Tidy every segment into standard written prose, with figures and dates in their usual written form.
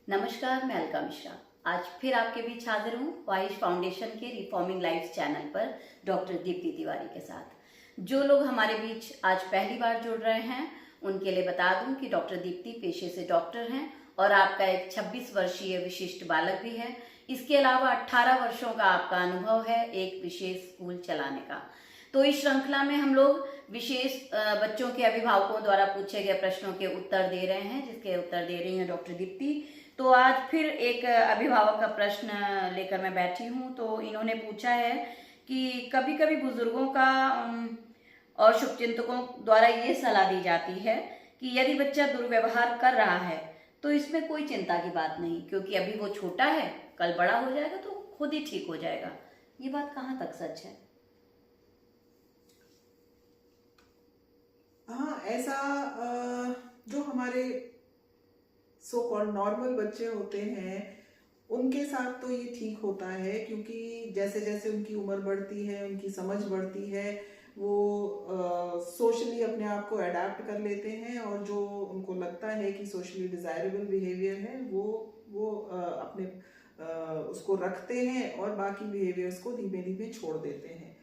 नमस्कार, मैं अलका मिश्रा। आज फिर आपके बीच हाजिर हूँ वाइश फाउंडेशन के रिफॉर्मिंग लाइफ चैनल पर डॉक्टर दीप्ति तिवारी के साथ। जो लोग हमारे बीच आज पहली बार जुड़ रहे हैं उनके लिए बता दूं कि डॉक्टर दीप्ति पेशे से डॉक्टर हैं और आपका एक 26 वर्षीय विशिष्ट बालक भी है। इसके अलावा 18 वर्षों का आपका अनुभव है एक विशेष स्कूल चलाने का। तो इस श्रृंखला में हम लोग विशेष बच्चों के अभिभावकों द्वारा पूछे गए प्रश्नों के उत्तर दे रहे हैं, जिसके उत्तर दे रही हैं डॉक्टर दीप्ति। तो आज फिर एक अभिभावक का प्रश्न लेकर मैं बैठी हूँ। तो इन्होंने पूछा है कि कभी कभी बुजुर्गों का और शुभचिंतकों द्वारा ये सलाह दी जाती है कि यदि बच्चा दुर्व्यवहार कर रहा है तो इसमें कोई चिंता की बात नहीं, क्योंकि अभी वो छोटा है, कल बड़ा हो जाएगा तो खुद ही ठीक हो जाएगा। ये बात कहाँ तक सच है? हाँ, ऐसा जो हमारे सो कॉल्ड नॉर्मल बच्चे होते हैं उनके साथ तो ये ठीक होता है, क्योंकि जैसे जैसे उनकी उम्र बढ़ती है, उनकी समझ बढ़ती है, वो सोशली अपने आप को अडेप्ट कर लेते हैं और जो उनको लगता है कि सोशली डिजायरेबल बिहेवियर है वो अपने उसको रखते हैं और बाकी बिहेवियर्स को धीमे धीमे छोड़ देते हैं।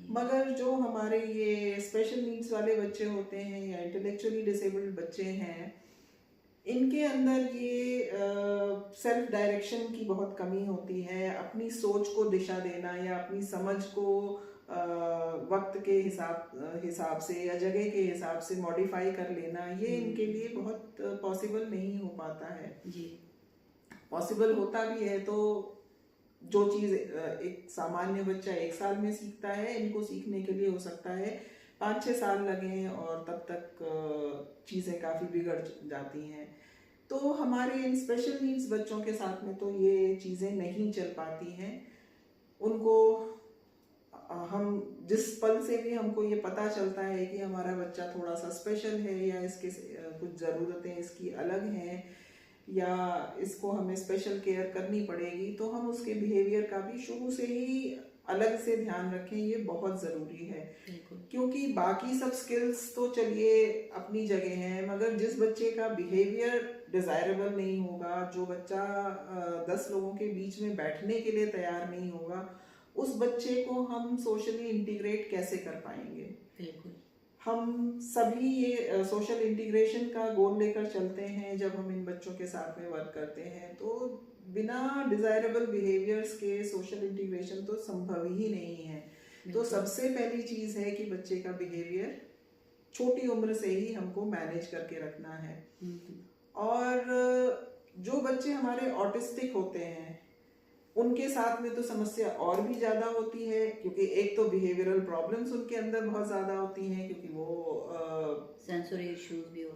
मगर जो हमारे ये स्पेशल नीड्स वाले बच्चे होते हैं या इंटेलेक्चुअली डिसेबल्ड बच्चे हैं, इनके अंदर ये सेल्फ डायरेक्शन की बहुत कमी होती है। अपनी सोच को दिशा देना या अपनी समझ को वक्त के हिसाब से या जगह के हिसाब से मॉडिफाई कर लेना, ये इनके लिए बहुत पॉसिबल नहीं हो पाता है जी। पॉसिबल होता भी है तो जो चीज़ एक सामान्य बच्चा 1 साल में सीखता है, इनको सीखने के लिए हो सकता है 5-6 साल लगे और तब तक चीज़ें काफ़ी बिगड़ जाती हैं। तो हमारे इन स्पेशल नीड्स बच्चों के साथ में तो ये चीज़ें नहीं चल पाती हैं। उनको हम जिस पल से भी हमको ये पता चलता है कि हमारा बच्चा थोड़ा सा स्पेशल है या इसके कुछ ज़रूरतें इसकी अलग हैं या इसको हमें स्पेशल केयर करनी पड़ेगी, तो हम उसके बिहेवियर का भी शुरू से ही अलग से ध्यान रखें, ये बहुत ज़रूरी है। क्योंकि बाकी सब स्किल्स तो चलिए अपनी जगह हैं, मगर जिस बच्चे का बिहेवियर डिज़ायरेबल नहीं होगा, जो बच्चा 10 लोगों के बीच में बैठने के लिए तैयार नहीं होगा, उस बच्चे को हम सोशली इंटीग्रेट कैसे कर पाएंगे? बिल्कुल। हम सभी ये सोशल इंटीग्रेशन का गोल लेकर चलते हैं जब हम इन बच्चों के साथ में वर्क करते हैं, तो बिना डिजायरेबल बिहेवियर्स के सोशल इंटीग्रेशन तो संभव ही नहीं है। तो सबसे पहली चीज है कि बच्चे का बिहेवियर छोटी उम्र से ही हमको मैनेज करके रखना है। और जो बच्चे हमारे ऑटिस्टिक होते हैं उनके साथ में तो समस्या और भी ज़्यादा होती है, क्योंकि एक तो बिहेवियरल प्रॉब्लम्स उनके अंदर बहुत ज़्यादा होती हैं, क्योंकि वो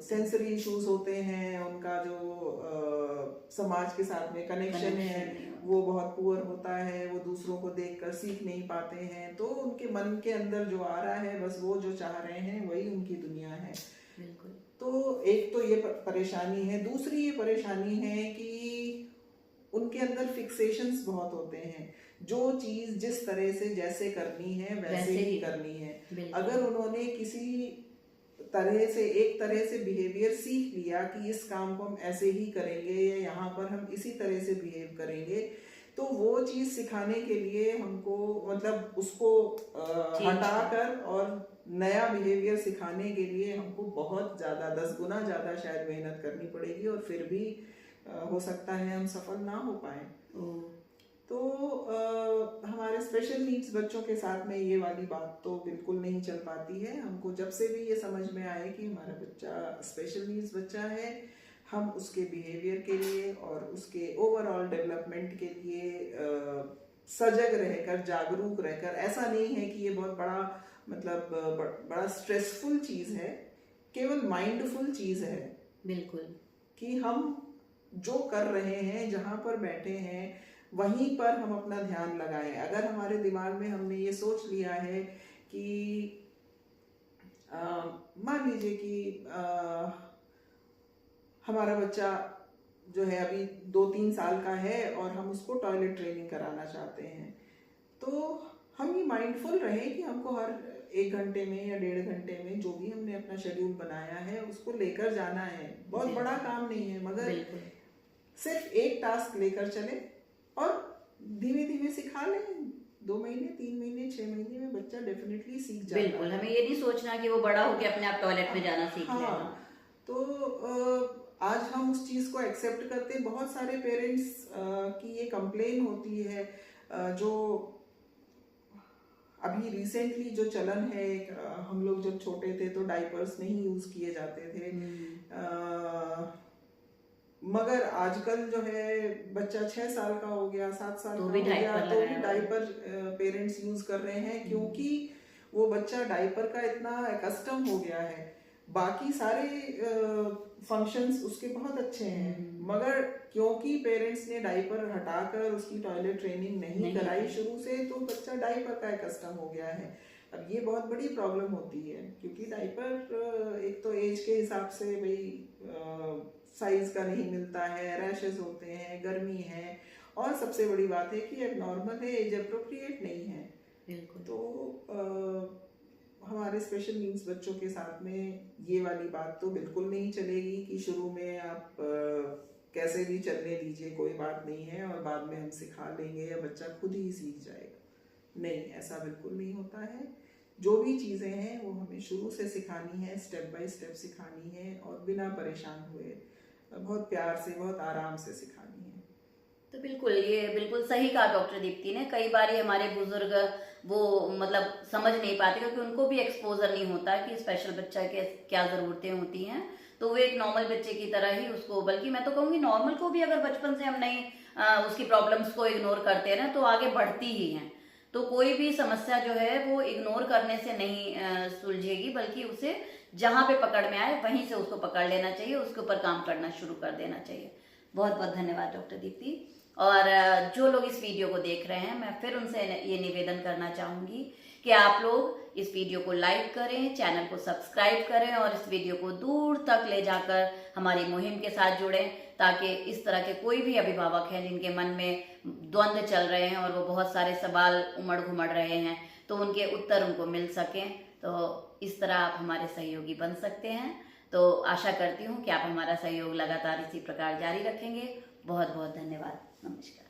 सेंसरी इश्यूज होते हैं। उनका जो समाज के साथ में कनेक्शन है वो बहुत पुअर होता है, वो दूसरों को देखकर सीख नहीं पाते हैं, तो उनके मन के अंदर जो आ रहा है बस वो जो चाह रहे हैं वही उनकी दुनिया है। बिल्कुल। तो एक तो ये परेशानी है। दूसरी ये परेशानी है कि उनके अंदर फिक्सेशंस बहुत होते हैं, जो चीज जिस तरह से जैसे करनी है वैसे ही करनी है। अगर उन्होंने किसी एक तरह से बिहेवियर सीख लिया कि इस काम को हम ऐसे ही करेंगे या यहाँ पर हम इसी तरह से बिहेव करेंगे, तो वो चीज सिखाने के लिए हमको मतलब उसको हटाकर और नया बिहेवियर सिखाने के लिए हमको बहुत ज्यादा 10 गुना ज्यादा शायद मेहनत करनी पड़ेगी, और फिर भी हो सकता है हम सफल ना हो पाए। तो हमारे स्पेशल नीड्स बच्चों के साथ में ये वाली बात तो बिल्कुल नहीं चल पाती है। हमको जब से भी ये समझ में आए कि हमारा बच्चा स्पेशल नीड्स बच्चा है, हम उसके बिहेवियर के लिए और उसके ओवरऑल डेवलपमेंट के लिए सजग रहकर, जागरूक रहकर, ऐसा नहीं है कि ये बहुत बड़ा मतलब बड़ा स्ट्रेसफुल चीज है, केवल माइंडफुल चीज है। बिल्कुल। कि हम जो कर रहे हैं, जहाँ पर बैठे हैं, वहीं पर हम अपना ध्यान लगाएं। अगर हमारे दिमाग में हमने ये सोच लिया है कि मान लीजिए कि हमारा बच्चा जो है अभी 2-3 साल का है और हम उसको टॉयलेट ट्रेनिंग कराना चाहते हैं, तो हम ये माइंडफुल रहे कि हमको हर 1 घंटे में या 1.5 घंटे में जो भी हमने अपना शेड्यूल बनाया है उसको लेकर जाना है। बहुत बड़ा काम नहीं है, मगर सिर्फ एक टास्क लेकर चले और धीमे धीमे सिखा लें। 2 महीने, 3 महीने, 6 महीने में बच्चा डेफिनेटली सीख जाता बिल्कुल, है। हमें ये नहीं सोचना कि वो बड़ा होके अपने आप टॉयलेट में जाना सीख लेगा। हाँ, तो आज हम उस चीज़ को एक्सेप्ट करते हैं। बहुत सारे पेरेंट्स की ये कंप्लेन होती है, जो अभी रिसेंटली जो चलन है, हम लोग जब छोटे थे तो डाइपर्स नहीं यूज किए जाते थे, मगर आजकल जो है बच्चा 6 साल का हो गया, 7 साल तो का भी हो गया, डायपर तो भी लगाया हुआ है। डाइपर पेरेंट्स यूज कर रहे हैं, क्योंकि वो बच्चा डाइपर का इतना कस्टम हो गया है। बाकी सारे फंक्शंस उसके बहुत अच्छे हैं, मगर क्योंकि पेरेंट्स ने डाइपर हटाकर उसकी टॉयलेट ट्रेनिंग नहीं कराई शुरू से, तो बच्चा डाइपर का कस्टम हो गया है। अब ये बहुत बड़ी प्रॉब्लम होती है, क्योंकि डाइपर एक तो एज के हिसाब से भाई साइज का नहीं मिलता है, रैशेस होते हैं, गर्मी है, और सबसे बड़ी बात है कि एबनॉर्मल है, एज अप्रोप्रिएट नहीं है। बिल्कुल। तो हमारे स्पेशल नीड्स बच्चों के साथ में ये वाली बात तो बिल्कुल नहीं चलेगी कि शुरू में आप कैसे भी चलने दीजिए, कोई बात नहीं है, और बाद में हम सिखा लेंगे या बच्चा खुद ही सीख जाएगा। नहीं, ऐसा बिल्कुल नहीं होता है। जो भी चीज़ें हैं वो हमें शुरू से सिखानी है, स्टेप बाय स्टेप सिखानी है, और बिना परेशान हुए बहुत प्यार से, बहुत आराम से सिखानी है। तो बिल्कुल, ये बिल्कुल सही कहा डॉक्टर दीप्ति ने। कई बार हमारे बुजुर्ग वो मतलब समझ नहीं पाते, क्योंकि उनको भी एक्सपोजर नहीं होता कि स्पेशल बच्चा के क्या ज़रूरतें होती हैं। तो वो एक नॉर्मल बच्चे की तरह ही उसको, बल्कि मैं तो कहूँगी नॉर्मल को भी अगर बचपन से हम नहीं उसकी प्रॉब्लम्स को इग्नोर करते हैं ना, तो आगे बढ़ती ही हैं। तो कोई भी समस्या जो है वो इग्नोर करने से नहीं सुलझेगी, बल्कि उसे जहाँ पे पकड़ में आए वहीं से उसको पकड़ लेना चाहिए, उसके ऊपर काम करना शुरू कर देना चाहिए। बहुत बहुत धन्यवाद डॉक्टर दीप्ति। और जो लोग इस वीडियो को देख रहे हैं, मैं फिर उनसे ये निवेदन करना चाहूँगी कि आप लोग इस वीडियो को लाइक करें, चैनल को सब्सक्राइब करें, और इस वीडियो को दूर तक ले जाकर हमारी मुहिम के साथ जुड़ें, ताकि इस तरह के कोई भी अभिभावक हैं जिनके मन में द्वंद्व चल रहे हैं और वो बहुत सारे सवाल उमड़ घुमड़ रहे हैं, तो उनके उत्तर उनको मिल सकें। तो इस तरह आप हमारे सहयोगी बन सकते हैं। तो आशा करती हूँ कि आप हमारा सहयोग लगातार इसी प्रकार जारी रखेंगे। बहुत बहुत धन्यवाद। नमस्कार।